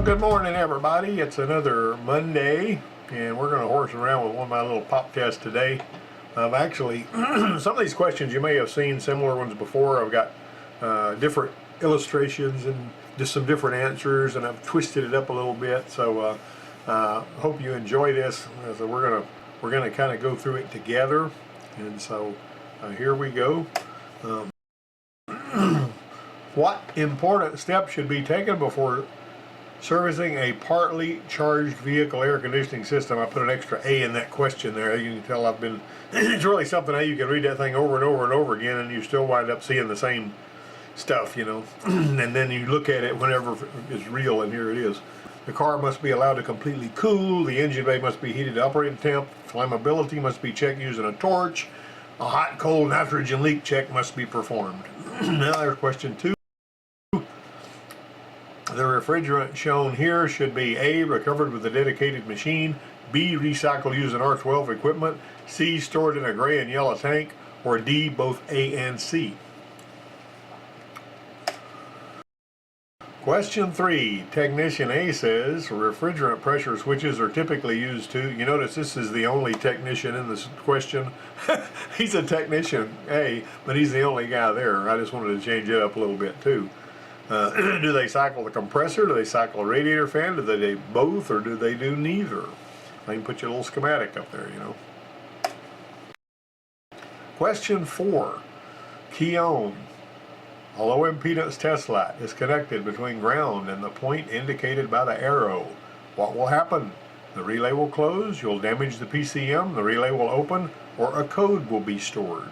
Good morning, everybody. It's another Monday, and we're going to horse around with one of my little pop tests today. Actually, some of these questions you may have seen similar ones before. I've got different illustrations and just some different answers, and I've twisted it up a little bit. So hope you enjoy this. So we're gonna kind of go through it together, and so here we go. What important steps should be taken before servicing a partly charged vehicle air conditioning system? I put an extra A in that question there. You can tell I've been, it's really something how you can read that thing over and over and over again and you still wind up seeing the same stuff, you know. And then you look at it whenever it's real, and here it is. The car must be allowed to completely cool. The engine bay must be heated to operating temp. Flammability must be checked using a torch. A hot cold nitrogen leak check must be performed. Now there's question 2. The refrigerant shown here should be A, recovered with a dedicated machine, B, recycled using R12 equipment, C, stored in a gray and yellow tank, or D, both A and C. Question 3. Technician A says refrigerant pressure switches are typically used to, you notice this is the only technician in this question. He's a technician A, but he's the only guy there. I just wanted to change it up a little bit too. Do they cycle the compressor? Do they cycle a radiator fan? Do they do both, or do they do neither? I can put you a little schematic up there, you know. Question 4. Key on. A low impedance test light is connected between ground and the point indicated by the arrow. What will happen? The relay will close, you'll damage the PCM, the relay will open, or a code will be stored.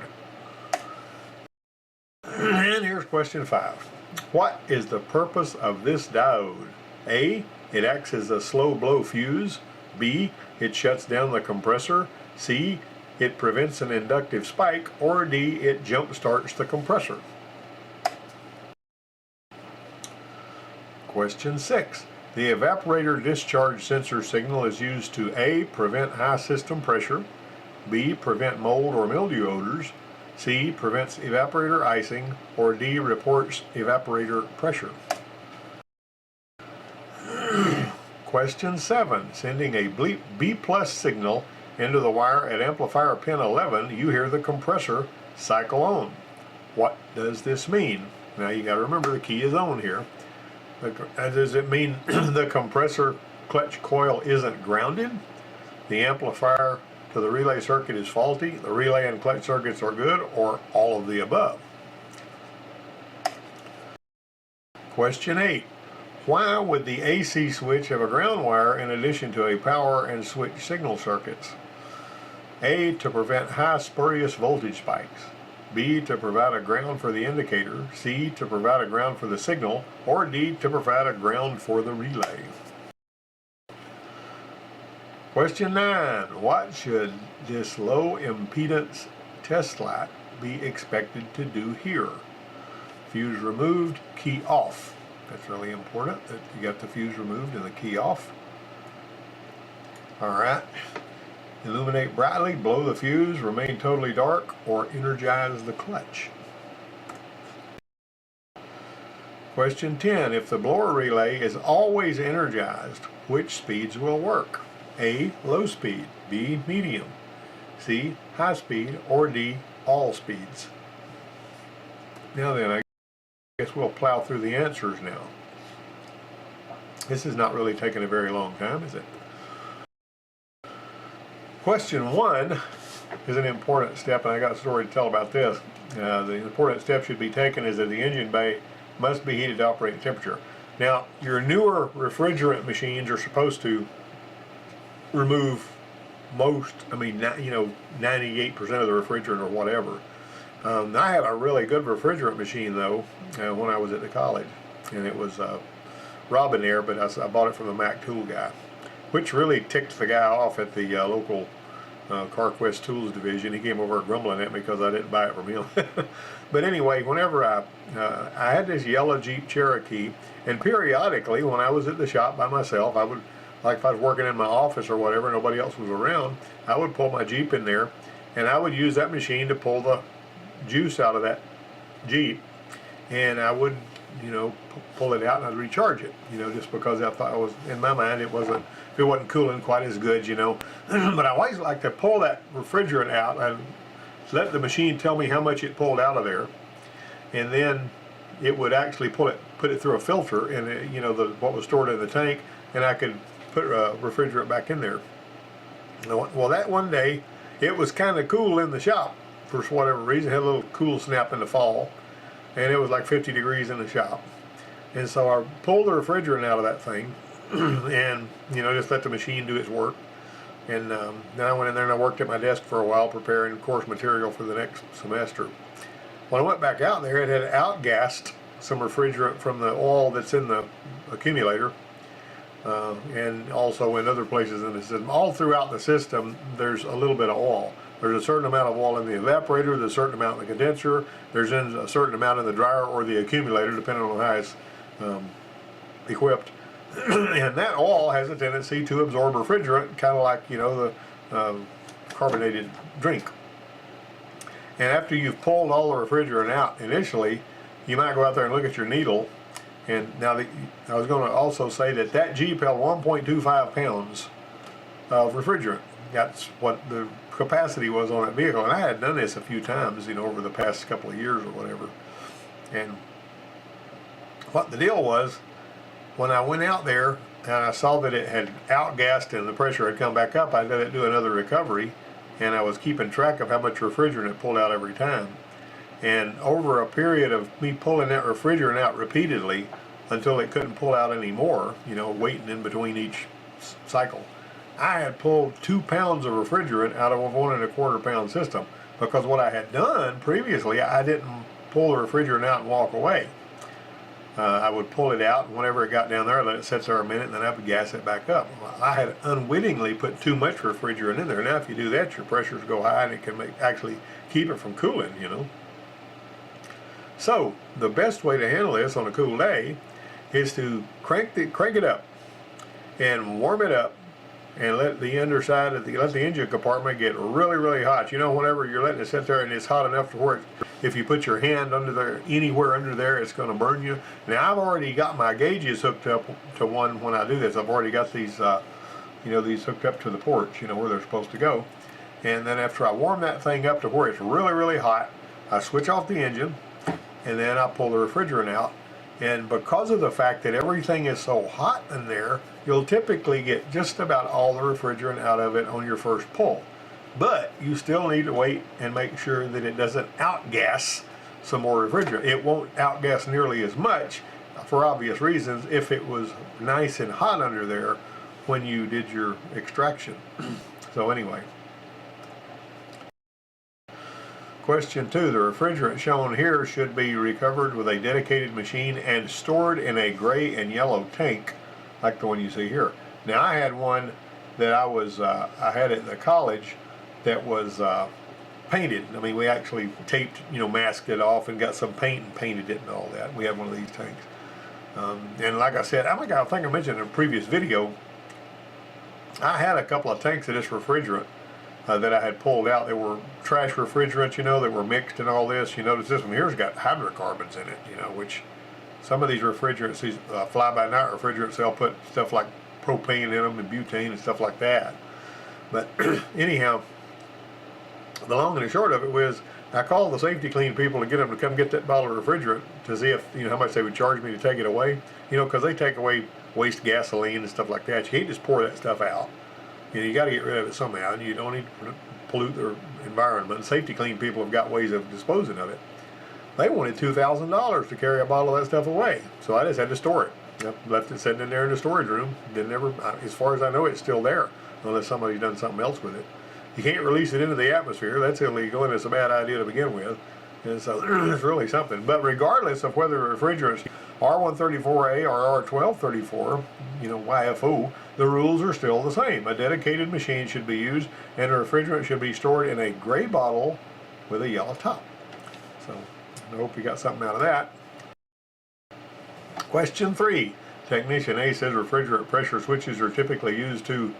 And here's question 5. What is the purpose of this diode? A, it acts as a slow blow fuse. B, it shuts down the compressor. C, it prevents an inductive spike. Or D, it jump starts the compressor. Question 6. The evaporator discharge sensor signal is used to A, prevent high system pressure. B, prevent mold or mildew odors. C, prevents evaporator icing, or D, reports evaporator pressure. Question 7. Sending a B+ signal into the wire at amplifier pin 11, you hear the compressor cycle on. What does this mean? Now you got to remember the key is on here. Does it mean the compressor clutch coil isn't grounded? The amplifier to the relay circuit is faulty, the relay and clutch circuits are good, or all of the above? Question 8. Why would the AC switch have a ground wire in addition to a power and switch signal circuits? A, to prevent high spurious voltage spikes. B, to provide a ground for the indicator. C, to provide a ground for the signal. Or D, to provide a ground for the relay. Question 9. What should this low impedance test light be expected to do here? Fuse removed, key off. That's really important that you got the fuse removed and the key off. Alright. Illuminate brightly, blow the fuse, remain totally dark, or energize the clutch. Question 10. If the blower relay is always energized, which speeds will work? A, low speed. B, medium. C, high speed. Or D, all speeds. Now then, I guess we'll plow through the answers now. This is not really taking a very long time, is it? Question 1 is an important step, and I got a story to tell about this. The important step should be taken is that the engine bay must be heated to operating temperature. Now, your newer refrigerant machines are supposed to remove most, 98% of the refrigerant or whatever. I had a really good refrigerant machine though when I was at the college, and it was Robin Air, but I bought it from the Mac Tool guy, which really ticked the guy off at the local CarQuest Tools division. He came over grumbling at me because I didn't buy it from him. But anyway, whenever I had this yellow Jeep Cherokee, and periodically when I was at the shop by myself, I would, like if I was working in my office or whatever, nobody else was around, I would pull my Jeep in there, and I would use that machine to pull the juice out of that Jeep, and I would you know, pull it out and I'd recharge it, you know, just because I thought in my mind, it wasn't cooling quite as good, you know. But I always like to pull that refrigerant out and let the machine tell me how much it pulled out of there, and then it would actually put it through a filter, and it, you know, what was stored in the tank, and I could put refrigerant back in there. Well, that one day it was kind of cool in the shop for whatever reason. It had a little cool snap in the fall, and it was like 50 degrees in the shop, and so I pulled the refrigerant out of that thing and, you know, just let the machine do its work. And then I went in there and I worked at my desk for a while preparing course material for the next semester. When I went back out there, it had outgassed some refrigerant from the oil that's in the accumulator, and also in other places in the system. All throughout the system, there's a little bit of oil. There's a certain amount of oil in the evaporator, there's a certain amount in the condenser, there's a certain amount in the dryer or the accumulator, depending on how it's equipped. And that oil has a tendency to absorb refrigerant, kind of like, you know, the carbonated drink. And after you've pulled all the refrigerant out initially, you might go out there and look at your needle. And now I was going to also say that Jeep held 1.25 pounds of refrigerant. That's what the capacity was on that vehicle. And I had done this a few times, you know, over the past couple of years or whatever. And what the deal was, when I went out there and I saw that it had outgassed and the pressure had come back up, I let it do another recovery, and I was keeping track of how much refrigerant it pulled out every time. And over a period of me pulling that refrigerant out repeatedly until it couldn't pull out any more, you know, waiting in between each cycle, I had pulled 2 pounds of refrigerant out of a 1.25 pound system, because what I had done previously, I didn't pull the refrigerant out and walk away. I would pull it out, and whenever it got down there, I let it sit there a minute, and then I would gas it back up. I had unwittingly put too much refrigerant in there. Now, if you do that, your pressures go high, and it can actually keep it from cooling, you know. So, the best way to handle this on a cool day is to crank it up and warm it up, and let the underside of let the engine compartment get really, really hot. You know, whenever you're letting it sit there and it's hot enough to where if you put your hand under there, anywhere under there, it's going to burn you. Now, I've already got my gauges hooked up to one when I do this. I've already got these, you know, these hooked up to the ports, you know, where they're supposed to go. And then after I warm that thing up to where it's really, really hot, I switch off the engine, and then I pull the refrigerant out. And because of the fact that everything is so hot in there, you'll typically get just about all the refrigerant out of it on your first pull. But you still need to wait and make sure that it doesn't outgas some more refrigerant. It won't outgas nearly as much, for obvious reasons, if it was nice and hot under there when you did your extraction. So anyway. Question 2, the refrigerant shown here should be recovered with a dedicated machine and stored in a gray and yellow tank like the one you see here. Now, I had one that I had at the college that was painted. I mean, we actually taped, you know, masked it off and got some paint and painted it and all that. We have one of these tanks. And like I said, I think I mentioned in a previous video, I had a couple of tanks of this refrigerant that I had pulled out. They were trash refrigerants, you know, that were mixed and all this. You notice this one here's got hydrocarbons in it, you know, which some of these refrigerants, these fly-by-night refrigerants, they'll put stuff like propane in them and butane and stuff like that. But anyhow, the long and the short of it was, I called the Safety Clean people to get them to come get that bottle of refrigerant to see if, you know, how much they would charge me to take it away. You know, because they take away waste gasoline and stuff like that. You can't just pour that stuff out. You know, you got to get rid of it somehow, and you don't need to pollute the environment. And Safety Clean people have got ways of disposing of it. They wanted $2,000 to carry a bottle of that stuff away, so I just had to store it. I left it sitting in there in the storage room. Didn't ever, as far as I know, it's still there, unless somebody's done something else with it. You can't release it into the atmosphere. That's illegal, and it's a bad idea to begin with. And so it's really something. But regardless of whether refrigerants R134A or R1234, you know, YFO, the rules are still the same. A dedicated machine should be used, and the refrigerant should be stored in a gray bottle with a yellow top. So I hope you got something out of that. Question 3. Technician A says refrigerant pressure switches are typically used to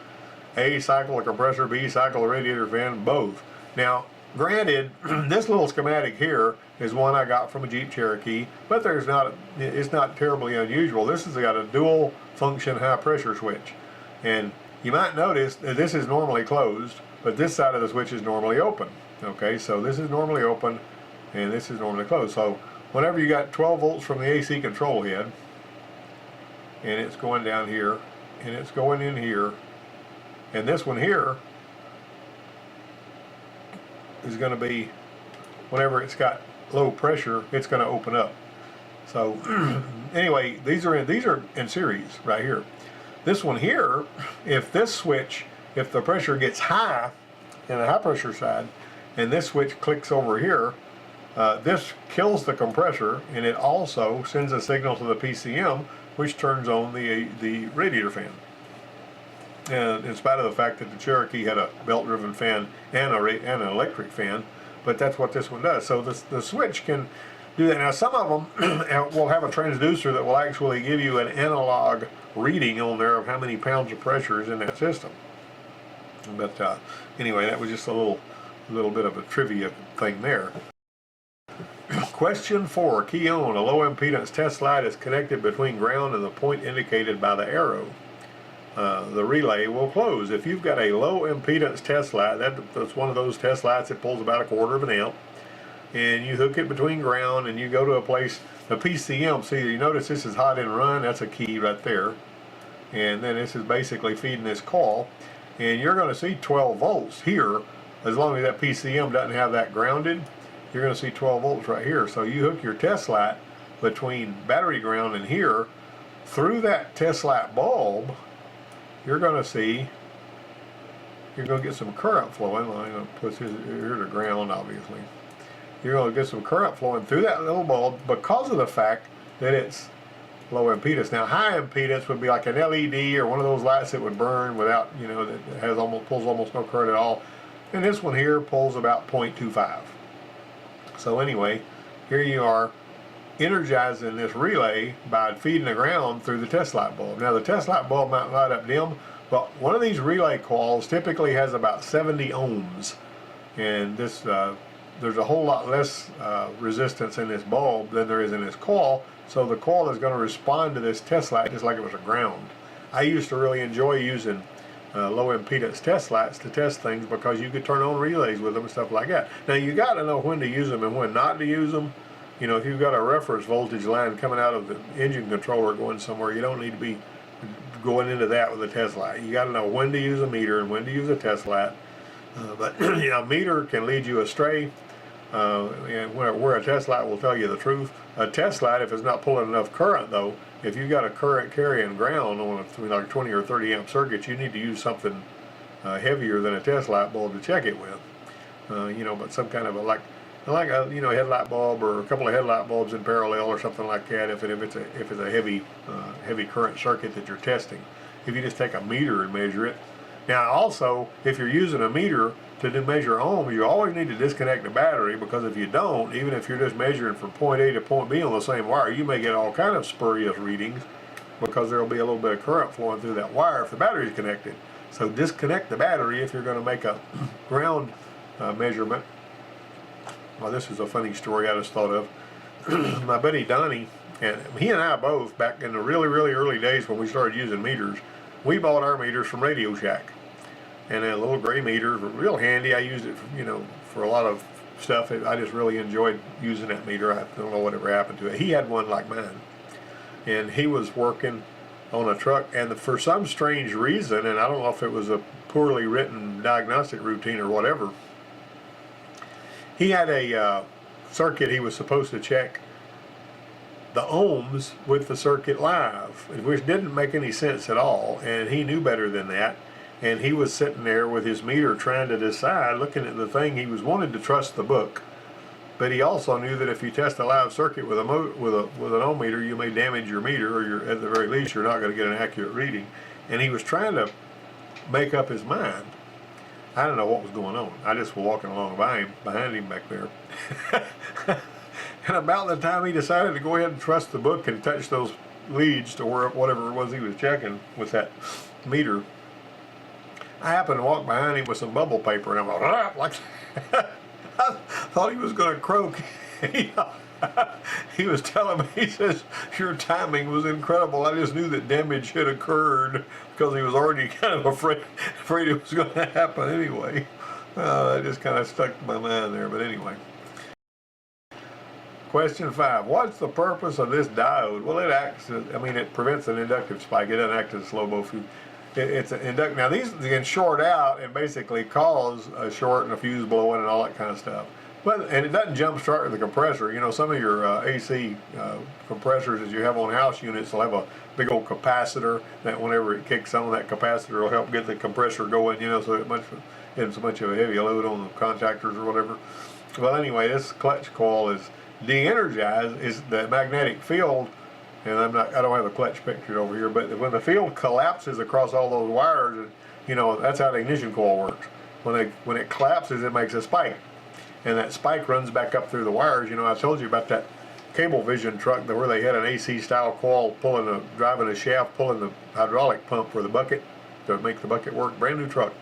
A, cycle a compressor, B, cycle a radiator fan, both. Now, Granted, this little schematic here is one I got from a Jeep Cherokee, but it's not terribly unusual. This has got a dual function high pressure switch. And you might notice that this is normally closed, but this side of the switch is normally open. Okay, so this is normally open and this is normally closed. So whenever you got 12 volts from the AC control head, and it's going down here, and it's going in here, and this one here is going to be, whenever it's got low pressure, it's going to open up. So anyway, these are in series right here. This one here, if the pressure gets high in the high pressure side, and this switch clicks over here, this kills the compressor, and it also sends a signal to the PCM, which turns on the radiator fan. And in spite of the fact that the Cherokee had a belt-driven fan and an electric fan, but that's what this one does. So the switch can do that. Now some of them will have a transducer that will actually give you an analog reading on there of how many pounds of pressure is in that system. But anyway, that was just a little bit of a trivia thing there. Question 4. Key on. A low impedance test light is connected between ground and the point indicated by the arrow. The relay will close. If you've got a low impedance test light, that's one of those test lights that pulls about 1/4 amp, and you hook it between ground and you go to a place, the PCM, see, you notice this is hot and run, that's a key right there, and then this is basically feeding this coil, and you're going to see 12 volts here. As long as that PCM doesn't have that grounded, you're going to see 12 volts right here. So you hook your test light between battery ground and here, through that test light bulb, you're going to get some current flowing. I'm going to put this here to ground, obviously. You're going to get some current flowing through that little bulb because of the fact that it's low impedance. Now, high impedance would be like an LED or one of those lights that would burn without, that pulls almost no current at all. And this one here pulls about 0.25. So anyway, here you are energizing this relay by feeding the ground through the test light bulb. Now the test light bulb might light up dim, but one of these relay coils typically has about 70 ohms, and this there's a whole lot less resistance in this bulb than there is in this coil, so the coil is going to respond to this test light just like it was a ground. I used to really enjoy using low impedance test lights to test things because you could turn on relays with them and stuff like that. Now you got to know when to use them and when not to use them. If you've got a reference voltage line coming out of the engine controller going somewhere, you don't need to be going into that with a test light. You got to know when to use a meter and when to use a test light. But a meter can lead you astray, and where a test light will tell you the truth. A test light, if it's not pulling enough current though, if you've got a current carrying ground on like 20 or 30 amp circuit, you need to use something heavier than a test light bulb to check it with. But some kind of a headlight bulb or a couple of headlight bulbs in parallel or something like that. If it's a heavy current circuit that you're testing, if you just take a meter and measure it. Now also, if you're using a meter to measure ohms, you always need to disconnect the battery, because if you don't, even if you're just measuring from point A to point B on the same wire, you may get all kind of spurious readings because there will be a little bit of current flowing through that wire if the battery is connected. So disconnect the battery if you're going to make a ground measurement. Well, this is a funny story I just thought of. My buddy Donnie, and he and I both, back in the really, really early days when we started using meters, we bought our meters from Radio Shack. And a little gray meter, real handy. I used it, for a lot of stuff. I just really enjoyed using that meter. I don't know whatever happened to it. He had one like mine. And he was working on a truck, and for some strange reason, and I don't know if it was a poorly written diagnostic routine or whatever, he had a circuit he was supposed to check the ohms with the circuit live, which didn't make any sense at all, and he knew better than that. And he was sitting there with his meter trying to decide, looking at the thing. He was wanting to trust the book, but he also knew that if you test a live circuit with an ohm meter, you may damage your meter, or at the very least you're not going to get an accurate reading. And he was trying to make up his mind. I don't know what was going on. I just was walking along behind him back there. And about the time he decided to go ahead and trust the book and touch those leads to whatever it was he was checking with that meter, I happened to walk behind him with some bubble paper, and I'm like thought he was going to croak. He was telling me, he says, your timing was incredible. I just knew that damage had occurred because he was already kind of afraid it was going to happen anyway. That just kind of stuck to my mind there, but anyway. Question 5, what's the purpose of this diode? Well, it acts, it prevents an inductive spike. It doesn't act as a slow-mo fuse. It's an induct. Now these can short out and basically cause a short and a fuse blowing and all that kind of stuff. And it doesn't jump start with the compressor. You know, some of your AC compressors that you have on house units will have a big old capacitor that whenever it kicks on, that capacitor will help get the compressor going, you know, so it isn't so much of a heavy load on the contactors or whatever. Well, anyway, this clutch coil is de-energized, is the magnetic field, and I don't have a clutch picture over here, but when the field collapses across all those wires, you know, that's how the ignition coil works. When it collapses, it makes a spike. And that spike runs back up through the wires. You know, I told you about that Cablevision truck where they had an AC style coil driving a shaft, pulling the hydraulic pump for the bucket to make the bucket work. Brand new truck.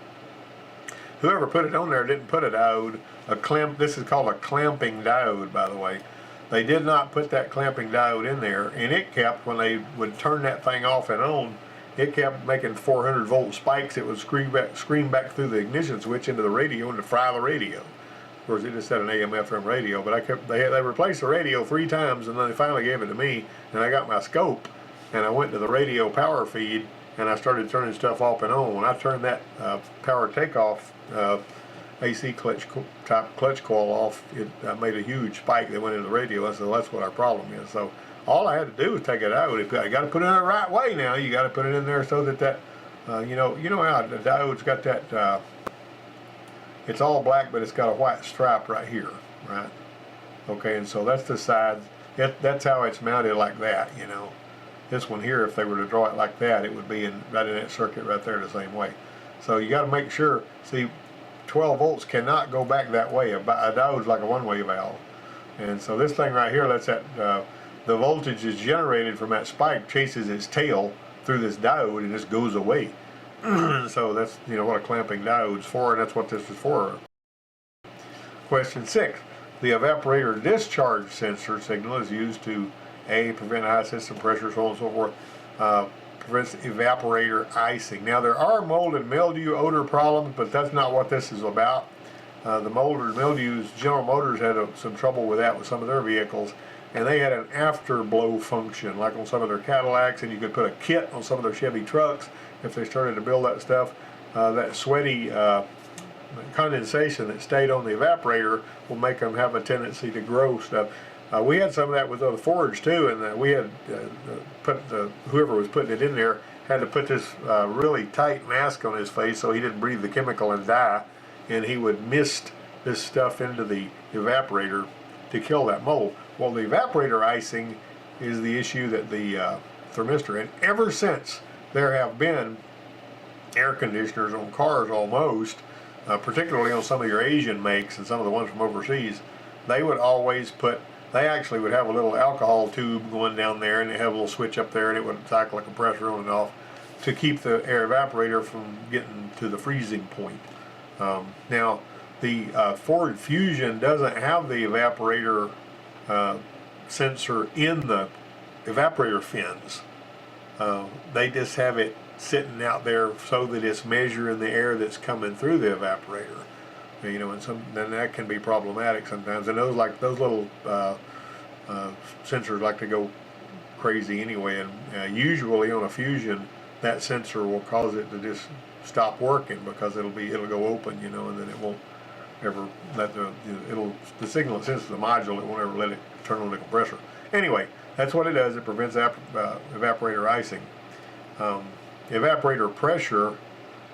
Whoever put it on there didn't put a diode, this is called a clamping diode, by the way. They did not put that clamping diode in there, and it kept, when they would turn that thing off and on, it kept making 400 volt spikes. It would scream back through the ignition switch into the radio and to fry the radio. Of course, it just had an AM/FM radio, but they replaced the radio 3 times, and then they finally gave it to me, and I got my scope, and I went to the radio power feed, and I started turning stuff off and on. When I turned that power takeoff AC type clutch coil off, it made a huge spike that went into the radio. I said, well, that's what our problem is. So all I had to do was take it out. You got to put it in the right way now. You got to put it in there so that you know how the diode's got that. It's all black, but it's got a white stripe right here, right? Okay, and so that's the side. That's how it's mounted like that, you know. This one here, if they were to draw it like that, it would be right in that circuit right there the same way. So you got to make sure. See, 12 volts cannot go back that way. A diode's like a one-way valve, and so this thing right here lets that the voltage is generated from that spike chases its tail through this diode and just goes away. So that's, you know, what a clamping diode's for, and that's what this is for. Question 6. The evaporator discharge sensor signal is used to prevent high system pressure, so on and so forth. Prevents evaporator icing. Now there are mold and mildew odor problems, but that's not what this is about. The mold and mildews, General Motors had some trouble with that with some of their vehicles, and they had an afterblow function, like on some of their Cadillacs, and you could put a kit on some of their Chevy trucks if they started to build that stuff. That sweaty condensation that stayed on the evaporator will make them have a tendency to grow stuff. We had some of that with the Forge too, and we had whoever was putting it in there had to put this really tight mask on his face so he didn't breathe the chemical and die, and he would mist this stuff into the evaporator to kill that mold. Well, the evaporator icing is the issue that the thermistor, and ever since there have been air conditioners on cars almost, particularly on some of your Asian makes and some of the ones from overseas, they would always they actually would have a little alcohol tube going down there, and they have a little switch up there, and it would cycle a compressor on and off to keep the air evaporator from getting to the freezing point. Now, the Ford Fusion doesn't have the evaporator sensor in the evaporator fins. They just have it sitting out there so that it's measuring the air that's coming through the evaporator. You know, and then that can be problematic sometimes. And those little sensors like to go crazy anyway. And usually on a Fusion, that sensor will cause it to just stop working because it'll go open, you know, and then it won't ever let the signal that sends to the module, it won't ever let it turn on the compressor. Anyway, that's what it does. It prevents evaporator icing. Evaporator pressure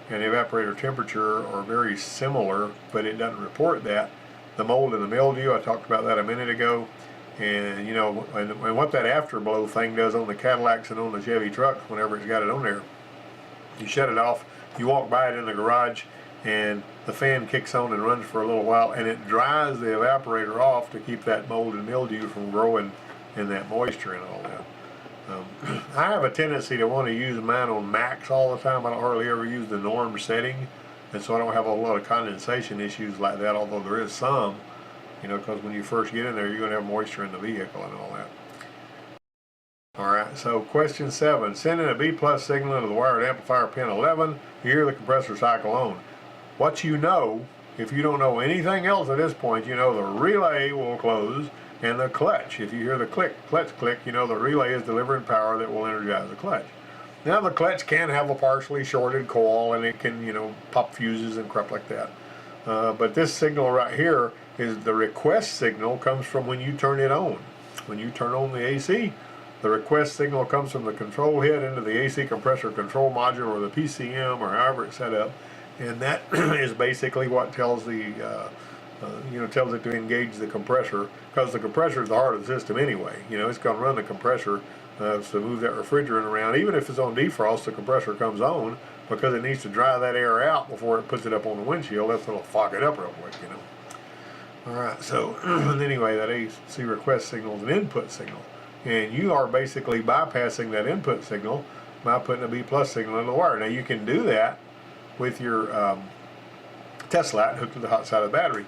and evaporator temperature are very similar, but it doesn't report that. The mold and the mildew, I talked about that a minute ago, and you know, and what that afterblow thing does on the Cadillacs and on the Chevy trucks, whenever it's got it on there, you shut it off, you walk by it in the garage, and the fan kicks on and runs for a little while, and it dries the evaporator off to keep that mold and mildew from growing in that moisture and all that. I have a tendency to want to use mine on max all the time. I don't hardly ever use the norm setting, and so I don't have a lot of condensation issues like that, although there is some. you know, because when you first get in there, you're going to have moisture in the vehicle and all that. Alright, so question 7. Send in a B plus signal into the wired amplifier pin 11. You hear the compressor cycle on. What you know, if you don't know anything else at this point, you know the relay will close and the clutch. If you hear the clutch click, you know the relay is delivering power that will energize the clutch. Now the clutch can have a partially shorted coil and it can, you know, pop fuses and crap like that. But this signal right here is the request signal, comes from when you turn it on. When you turn on the AC, the request signal comes from the control head into the AC compressor control module or the PCM or however it's set up, and that is basically what tells the tells it to engage the compressor, because the compressor is the heart of the system anyway. You know, it's going to run the compressor to move that refrigerant around. Even if it's on defrost, the compressor comes on because it needs to dry that air out before it puts it up on the windshield. That's what'll fog it up real quick, you know. All right, so anyway, that AC request signal is an input signal. And you are basically bypassing that input signal by putting a B plus signal in the wire. Now you can do that with your test light hooked to the hot side of the battery.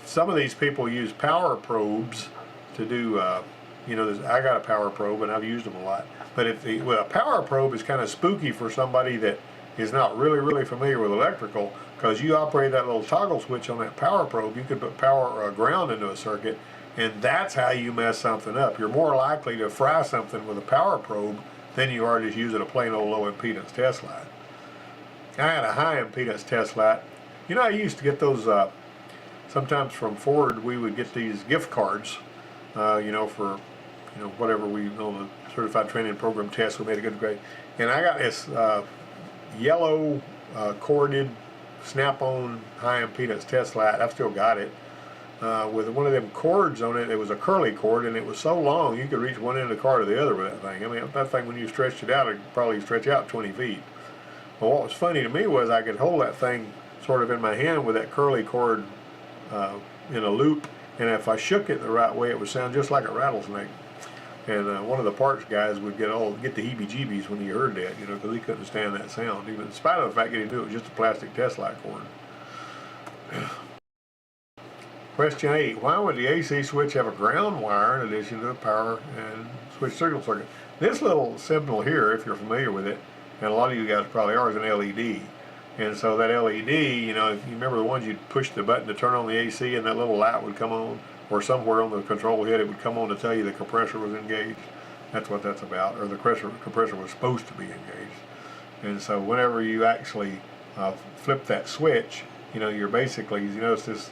Some of these people use power probes to do, I got a power probe and I've used them a lot. But a power probe is kind of spooky for somebody that is not really familiar with electrical, because you operate that little toggle switch on that power probe. You could put power or ground into a circuit, and that's how you mess something up. You're more likely to fry something with a power probe than you are just using a plain old low impedance test light. I had a high impedance test light. You know, I used to get those, sometimes from Ford we would get these gift cards, for, whatever we know, the certified training program test, we made a good grade. And I got this yellow corded snap-on high impedance test light. I've still got it. With one of them cords on it. It was a curly cord, and it was so long you could reach one end of the car to the other with that thing. I mean, that thing, when you stretched it out, it could probably stretch out 20 feet. Well, what was funny to me was I could hold that thing sort of in my hand with that curly cord in a loop, and if I shook it the right way, it would sound just like a rattlesnake. And one of the parts guys would get the heebie-jeebies when he heard that, because he couldn't stand that sound, even in spite of the fact that he knew it was just a plastic test light cord. Question 8. Why would the AC switch have a ground wire in addition to the power and switch signal circuit? This little symbol here, if you're familiar with it, and a lot of you guys probably are, is an LED. And so that LED, if you remember the ones you'd push the button to turn on the AC and that little light would come on, or somewhere on the control head it would come on to tell you the compressor was engaged. That's what that's about, or the compressor was supposed to be engaged. And so whenever you actually flip that switch, you're basically, you notice this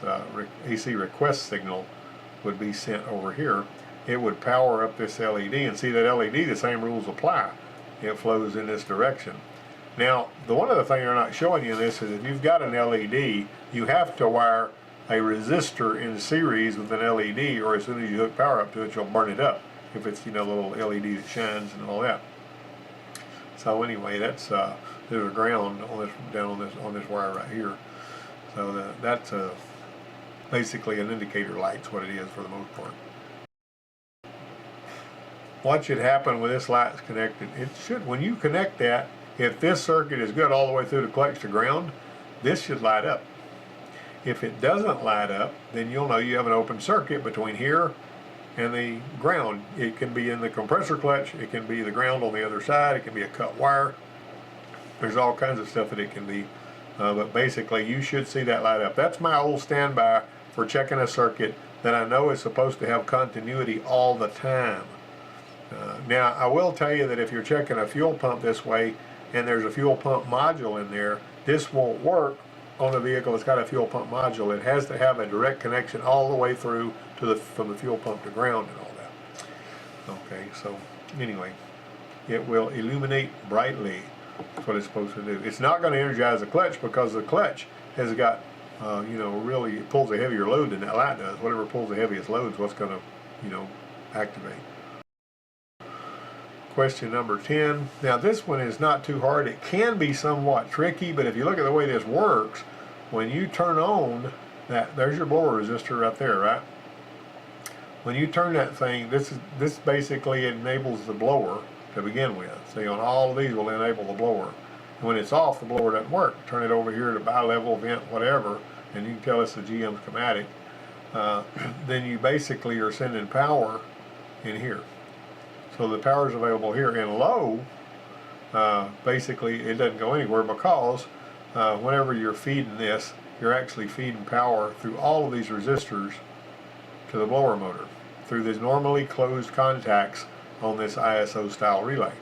AC request signal would be sent over here. It would power up this LED, and see that LED, the same rules apply. It flows in this direction. Now, the one other thing they're not showing you in this is if you've got an LED, you have to wire a resistor in series with an LED, or as soon as you hook power up to it, you'll burn it up. If it's, the little LED that shines and all that. So anyway, that's there's a ground on this, down on this wire right here. So that's basically an indicator light's what it is for the most part. What should happen when this light's connected? It should, when you connect that, if this circuit is good all the way through the clutch to ground, this should light up. If it doesn't light up, then you'll know you have an open circuit between here and the ground. It can be in the compressor clutch, it can be the ground on the other side, it can be a cut wire. There's all kinds of stuff that it can be. But basically you should see that light up. That's my old standby for checking a circuit that I know is supposed to have continuity all the time. Now I will tell you that if you're checking a fuel pump this way and there's a fuel pump module in there, this won't work on a vehicle that's got a fuel pump module. It has to have a direct connection all the way through to from the fuel pump to ground and all that. Okay, so anyway, it will illuminate brightly. That's what it's supposed to do. It's not going to energize the clutch because the clutch has got, really, it pulls a heavier load than that light does. Whatever pulls the heaviest load is what's going to, activate. Question number 10. Now this one is not too hard. It can be somewhat tricky, but if you look at the way this works, when you turn on that, there's your blower resistor right there, right? When you turn that thing, this basically enables the blower to begin with. See, on all of these will enable the blower. And when it's off, the blower doesn't work. Turn it over here to bi-level, vent, whatever, and you can tell it's the GM schematic. then you basically are sending power in here. So the power is available here. In low, basically it doesn't go anywhere, because whenever you're feeding this, you're actually feeding power through all of these resistors to the blower motor, through these normally closed contacts on this ISO style relay.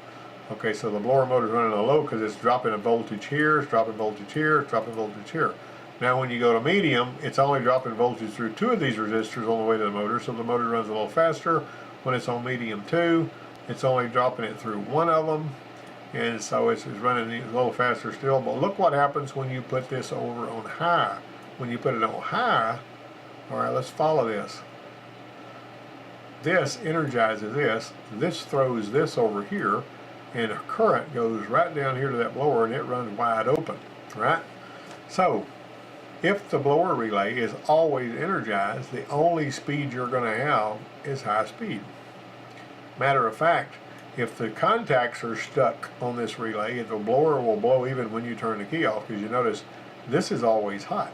Okay, so the blower motor is running on low because it's dropping a voltage here, it's dropping voltage here, it's dropping voltage here. Now when you go to medium, it's only dropping voltage through 2 of these resistors on the way to the motor, so the motor runs a little faster. When it's on medium 2, it's only dropping it through 1 of them, and so it's running a little faster still. But look what happens when you put this over on high. When you put it on high, all right, let's follow this. This energizes this. This throws this over here, and a current goes right down here to that blower, and it runs wide open, right? So if the blower relay is always energized, the only speed you're going to have is high speed. Matter of fact, if the contacts are stuck on this relay, the blower will blow even when you turn the key off, because you notice this is always hot.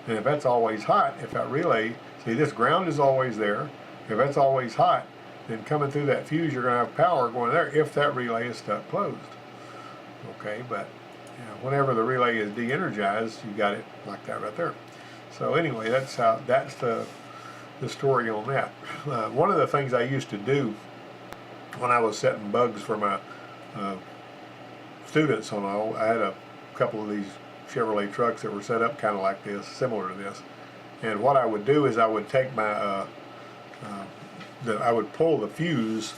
And if that's always hot, if that relay, see, this ground is always there. If that's always hot, then coming through that fuse, you're going to have power going there if that relay is stuck closed. Okay, but whenever the relay is de-energized, you got it like that right there. So anyway, that's the story on that. One of the things I used to do when I was setting bugs for my students on I had a couple of these Chevrolet trucks that were set up kind of like this, similar to this. And what I would do is I would take my I would pull the fuse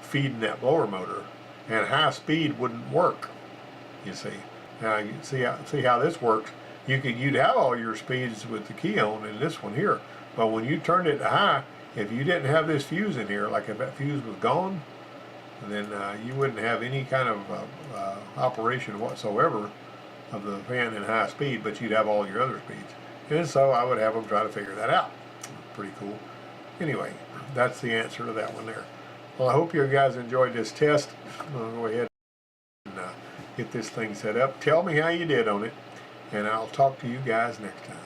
feeding that blower motor, and high speed wouldn't work. You see. Now you see how this works. You'd have all your speeds with the key on in this one here, but when you turned it to high, if you didn't have this fuse in here, like if that fuse was gone, then you wouldn't have any kind of operation whatsoever of the fan in high speed, but you'd have all your other speeds. And so I would have them try to figure that out. Pretty cool. Anyway, that's the answer to that one there. Well, I hope you guys enjoyed this test. I'll go ahead and get this thing set up. Tell me how you did on it, and I'll talk to you guys next time.